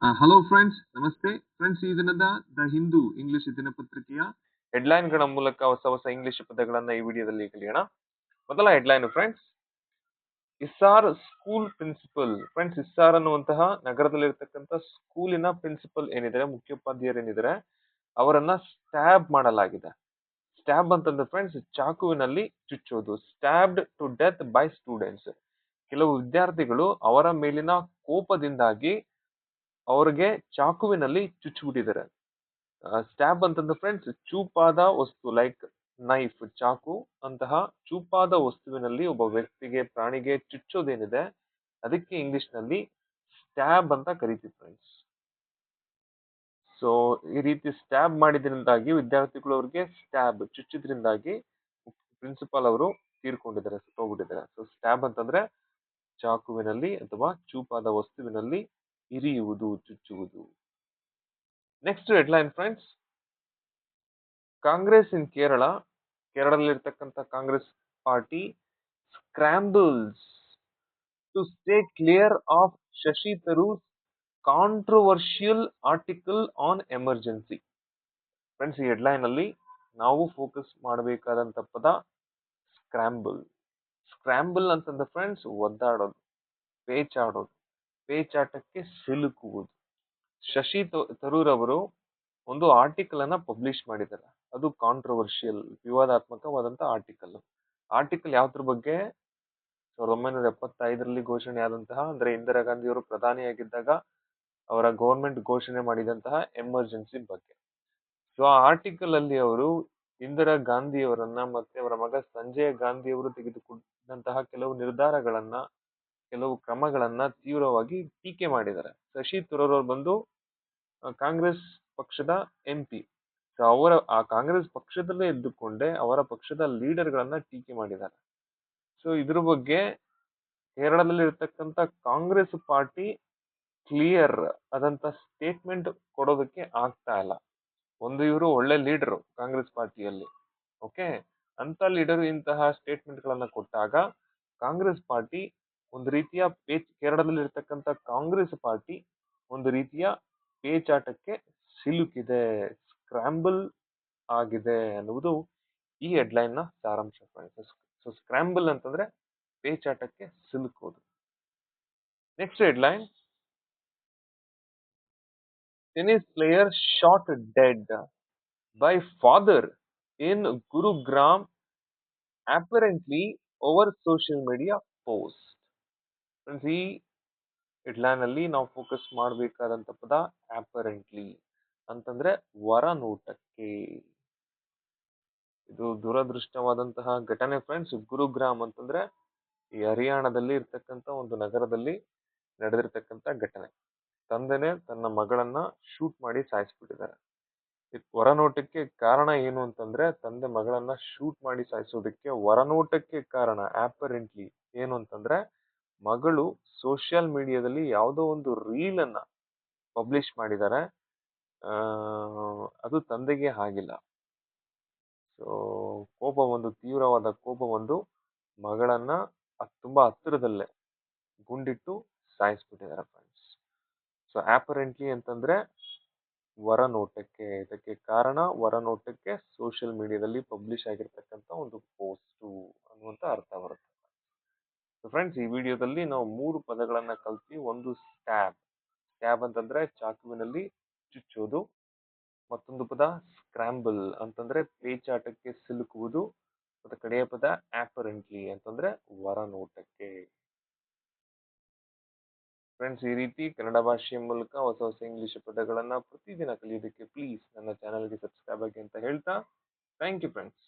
Hello friends, ನಮಸ್ತೆ friends. ಈ ದಿನದ ದ ಹಿಂದೂ ಇಂಗ್ಲಿಷ್ ದಿನಪತ್ರಿಕೆಯ ಹೆಡ್ಲೈನ್ಗಳ ಮೂಲಕ ಹೊಸ ಹೊಸ ಇಂಗ್ಲಿಷ್ ಪದಗಳನ್ನ ಈ ವಿಡಿಯೋದಲ್ಲಿ ಕಲಿಯೋಣ. ಮೊದಲ ಹೆಡ್ಲೈನ್ ಫ್ರೆಂಡ್ಸ್, ಇಸ್ಸಾರ್ ಸ್ಕೂಲ್ ಪ್ರಿನ್ಸಿಪಲ್. ಫ್ರೆಂಡ್ಸ್, ಇಸ್ಸಾರ್ ಅನ್ನುವಂತಹ ನಗರದಲ್ಲಿರ್ತಕ್ಕಂಥ ಸ್ಕೂಲಿನ ಪ್ರಿನ್ಸಿಪಲ್ ಏನಿದ್ದಾರೆ, ಮುಖ್ಯೋಪಾಧ್ಯಾಯರು ಏನಿದ್ದಾರೆ, ಅವರನ್ನ ಸ್ಟ್ಯಾಬ್ ಮಾಡಲಾಗಿದೆ. ಸ್ಟ್ಯಾಬ್ ಅಂತಂದ್ರೆ ಫ್ರೆಂಡ್ಸ್, ಚಾಕುವಿನಲ್ಲಿ ಚುಚ್ಚೋದು. Stabbed to death by students. ಕೆಲವು ವಿದ್ಯಾರ್ಥಿಗಳು ಅವರ ಮೇಲಿನ ಕೋಪದಿಂದಾಗಿ ಅವ್ರಿಗೆ ಚಾಕುವಿನಲ್ಲಿ ಚುಚ್ಚಿಬಿಟ್ಟಿದ್ದಾರೆ. ಸ್ಟ್ಯಾಬ್ ಅಂತಂದ್ರೆ ಫ್ರೆಂಡ್ಸ್, ಚೂಪಾದ ವಸ್ತು ಲೈಕ್ ನೈಫ್, ಚಾಕು ಅಂತಹ ಚೂಪಾದ ವಸ್ತುವಿನಲ್ಲಿ ಒಬ್ಬ ವ್ಯಕ್ತಿಗೆ, ಪ್ರಾಣಿಗೆ ಚುಚ್ಚೋದೇನಿದೆ, ಅದಕ್ಕೆ ಇಂಗ್ಲಿಷ್ ನಲ್ಲಿ ಸ್ಟ್ಯಾಬ್ ಅಂತ ಕರಿತೀವಿ ಫ್ರೆಂಡ್ಸ್. ಸೊ ಈ ರೀತಿ ಸ್ಟ್ಯಾಬ್ ಮಾಡಿದ್ರಿಂದಾಗಿ ವಿದ್ಯಾರ್ಥಿಗಳು ಅವ್ರಿಗೆ ಸ್ಟ್ಯಾಬ್ ಚುಚ್ಚಿದ್ರಿಂದಾಗಿ ಪ್ರಿನ್ಸಿಪಾಲ್ ಅವರು ತೀರ್ಕೊಂಡಿದ್ದಾರೆ, ಸತ್ತೋಗ್ಬಿಟ್ಟಿದ್ದಾರೆ. ಸೊ ಸ್ಟ್ಯಾಬ್ ಅಂತಂದ್ರೆ ಚಾಕುವಿನಲ್ಲಿ ಅಥವಾ ಚೂಪಾದ ವಸ್ತುವಿನಲ್ಲಿ ಇರಿಯುವುದು, ಚುಚ್ಚುವುದು. Next headline friends, Congress in Kerala. ಕೇರಳದಲ್ಲಿರ್ತಕ್ಕಂಥ Congress party scrambles to stay clear of Shashi Tharoor controversial article on emergency. Friends, ಈ ಹೆಡ್ಲೈನ್ ಅಲ್ಲಿ ನಾವು ಫೋಕಸ್ ಮಾಡಬೇಕಾದಂತ ಪದ ಸ್ಕ್ರಾಂಬಲ್. ಸ್ಕ್ರಾಂಬಲ್ ಅಂತಂದ್ರೆ ಫ್ರೆಂಡ್ಸ್, ಒದ್ದಾಡೋದು, ಪೇಚಾಡೋದು, ಪೇಚಾಟಕ್ಕೆ ಸಿಲುಕುವುದು. ಶಶಿ ತರೂರ್ ಅವರು ಒಂದು ಆರ್ಟಿಕಲ್ ಅನ್ನ ಪಬ್ಲಿಷ್ ಮಾಡಿದ್ದಾರೆ. ಅದು ಕಾಂಟ್ರವರ್ಷಿಯಲ್, ವಿವಾದಾತ್ಮಕವಾದಂತ ಆರ್ಟಿಕಲ್. ಆರ್ಟಿಕಲ್ ಯಾವ್ದ್ರ ಬಗ್ಗೆ? 1975ರಲ್ಲಿ ಘೋಷಣೆ ಆದಂತಹ, ಅಂದ್ರೆ ಇಂದಿರಾ ಗಾಂಧಿ ಅವರು ಪ್ರಧಾನಿಯಾಗಿದ್ದಾಗ ಅವರ ಗೌರ್ಮೆಂಟ್ ಘೋಷಣೆ ಮಾಡಿದಂತಹ ಎಮರ್ಜೆನ್ಸಿ ಬಗ್ಗೆ. ಸೊ ಆ ಆರ್ಟಿಕಲ್ ಅಲ್ಲಿ ಅವರು ಇಂದಿರಾ ಗಾಂಧಿ ಅವರನ್ನ ಮತ್ತೆ ಅವರ ಮಗ ಸಂಜಯ್ ಗಾಂಧಿ ಅವರು ತೆಗೆದುಕೊಂಡಂತಹ ಕೆಲವು ನಿರ್ಧಾರಗಳನ್ನ, ಕೆಲವು ಕ್ರಮಗಳನ್ನ ತೀವ್ರವಾಗಿ ಟೀಕೆ ಮಾಡಿದ್ದಾರೆ. ಶಶಿ ತರೂರ್ ಅವರು ಬಂದು ಕಾಂಗ್ರೆಸ್ ಪಕ್ಷದ MP. ಅವರ ಆ ಕಾಂಗ್ರೆಸ್ ಪಕ್ಷದಲ್ಲೇ ಇದ್ದುಕೊಂಡೇ ಅವರ ಪಕ್ಷದ ಲೀಡರ್ ಗಳನ್ನ ಟೀಕೆ ಮಾಡಿದ್ದಾರೆ. ಸೊ ಇದ್ರ ಬಗ್ಗೆ ಕೇರಳದಲ್ಲಿ ಇರ್ತಕ್ಕಂಥ ಕಾಂಗ್ರೆಸ್ ಪಾರ್ಟಿ ಕ್ಲಿಯರ್ ಆದಂತ ಸ್ಟೇಟ್ಮೆಂಟ್ ಕೊಡೋದಕ್ಕೆ ಆಗ್ತಾ ಇಲ್ಲ. ಒಂದು ಇವರು ಒಳ್ಳೆ ಲೀಡರ್ ಕಾಂಗ್ರೆಸ್ ಪಾರ್ಟಿಯಲ್ಲಿ, ಓಕೆ, ಅಂತ ಲೀಡರ್ ಇಂತಹ ಸ್ಟೇಟ್ಮೆಂಟ್ ಗಳನ್ನ ಕೊಟ್ಟಾಗ ಕಾಂಗ್ರೆಸ್ ಪಾರ್ಟಿ ಒಂದು ರೀತಿಯ ಕೇರಳದಲ್ಲಿ ಇರ್ತಕ್ಕಂಥ ಕಾಂಗ್ರೆಸ್ ಪಾರ್ಟಿ ಒಂದು ರೀತಿಯ ಪೇಚಾಟಕ್ಕೆ ಸಿಲುಕಿದೆ, ಸ್ಕ್ರಾಂಬಲ್ ಆಗಿದೆ ಅನ್ನುವುದು ಈ ಹೆಡ್ಲೈನ್ ನ ಸಾರಾಂಶ. ಸೊ ಸ್ಕ್ರಾಂಬಲ್ ಅಂತಂದ್ರೆ ಪೇಚಾಟಕ್ಕೆ ಸಿಲುಕೋದು. Next headline, tennis player shot dead by father in Gurugram apparently over social media post. Friends, ಈ ಹೆಡ್ಲೈನ್ ಅಲ್ಲಿ ನಾವು ಫೋಕಸ್ ಮಾಡಬೇಕಾದಂತ ಪದ apparently ಅಂತಂದ್ರೆ ಹೊರನೋಟಕ್ಕೆ. ಇದು ದುರದೃಷ್ಟವಾದಂತಹ ಘಟನೆ ಫ್ರೆಂಡ್ಸ್. ಗುರುಗ್ರಾಮ್ ಅಂತಂದ್ರೆ ಈ ಹರಿಯಾಣದಲ್ಲಿ ಇರ್ತಕ್ಕಂಥ ಒಂದು ನಗರದಲ್ಲಿ ನಡೆದಿರ್ತಕ್ಕಂಥ ಘಟನೆ. ತಂದೆನೆ ತನ್ನ ಮಗಳನ್ನ ಶೂಟ್ ಮಾಡಿ ಸಾಯಿಸ್ಬಿಟ್ಟಿದ್ದಾರೆ. ಹೊರನೋಟಕ್ಕೆ ಕಾರಣ ಏನು ಅಂತಂದ್ರೆ, ತಂದೆ ಮಗಳನ್ನ ಶೂಟ್ ಮಾಡಿ ಸಾಯಿಸೋದಕ್ಕೆ ಹೊರನೋಟಕ್ಕೆ ಕಾರಣ ಅಪರೆಂಟ್ಲಿ ಏನು ಅಂತಂದ್ರೆ, ಮಗಳು ಸೋಷಿಯಲ್ ಮೀಡಿಯಾದಲ್ಲಿ ಯಾವುದೋ ಒಂದು ರೀಲ್ ಅನ್ನ ಪಬ್ಲಿಷ್ ಮಾಡಿದ್ದಾರೆ. ಅದು ತಂದೆಗೆ ಆಗಿಲ್ಲ. ಸೊ ಕೋಪ ಒಂದು, ತೀವ್ರವಾದ ಕೋಪ ಒಂದು, ಮಗಳನ್ನ ತುಂಬಾ ಹತ್ತಿರದಲ್ಲೇ ಗುಂಡಿಟ್ಟು ಸಾಯಿಸ್ಬಿಟ್ಟಿದ್ದಾರೆ ಫ್ರೆಂಡ್ಸ್. ಸೊ ಅಪರೆಂಟ್ಲಿ ಅಂತಂದ್ರೆ ಹೊರನೋಟಕ್ಕೆ. ಇದಕ್ಕೆ ಕಾರಣ ಹೊರನೋಟಕ್ಕೆ ಸೋಷಿಯಲ್ ಮೀಡಿಯಾದಲ್ಲಿ ಪಬ್ಲಿಷ್ ಆಗಿರ್ತಕ್ಕಂಥ ಒಂದು ಪೋಸ್ಟ್ ಅನ್ನುವಂತ ಅರ್ಥ ಬರುತ್ತೆ. ಫ್ರೆಂಡ್ಸ್, ಈ ವಿಡಿಯೋದಲ್ಲಿ ನಾವು 3 ಪದಗಳನ್ನ ಕಲ್ತ್ವಿ. ಒಂದು ಸ್ಟ್ಯಾಬ್. ಸ್ಟ್ಯಾಬ್ ಅಂತಂದ್ರೆ ಚಾಕುವಿನಲ್ಲಿ ಚುಚ್ಚೋದು. ಮತ್ತೊಂದು ಪದ ಸ್ಕ್ರಾಂಬಲ್ ಅಂತಂದ್ರೆ ಪೇಚಾಟಕ್ಕೆ ಸಿಲುಕುವುದು. ಮತ್ತೆ ಕಡೆಯ ಪದ ಅಪರೆಂಟ್ಲಿ ಅಂತಂದ್ರೆ ಹೊರನೋಟಕ್ಕೆ. ಫ್ರೆಂಡ್ಸ್, ಈ ರೀತಿ ಕನ್ನಡ ಭಾಷೆಯ ಮೂಲಕ ಹೊಸ ಹೊಸ ಇಂಗ್ಲಿಷ್ ಪದಗಳನ್ನ ಪ್ರತಿದಿನ ಕಲಿಯೋದಕ್ಕೆ ಪ್ಲೀಸ್ ನನ್ನ ಚಾನಲ್ಗೆ ಸಬ್ಸ್ಕ್ರೈಬ್ ಆಗಿ ಅಂತ ಹೇಳ್ತಾ, ಥ್ಯಾಂಕ್ ಯು ಫ್ರೆಂಡ್ಸ್.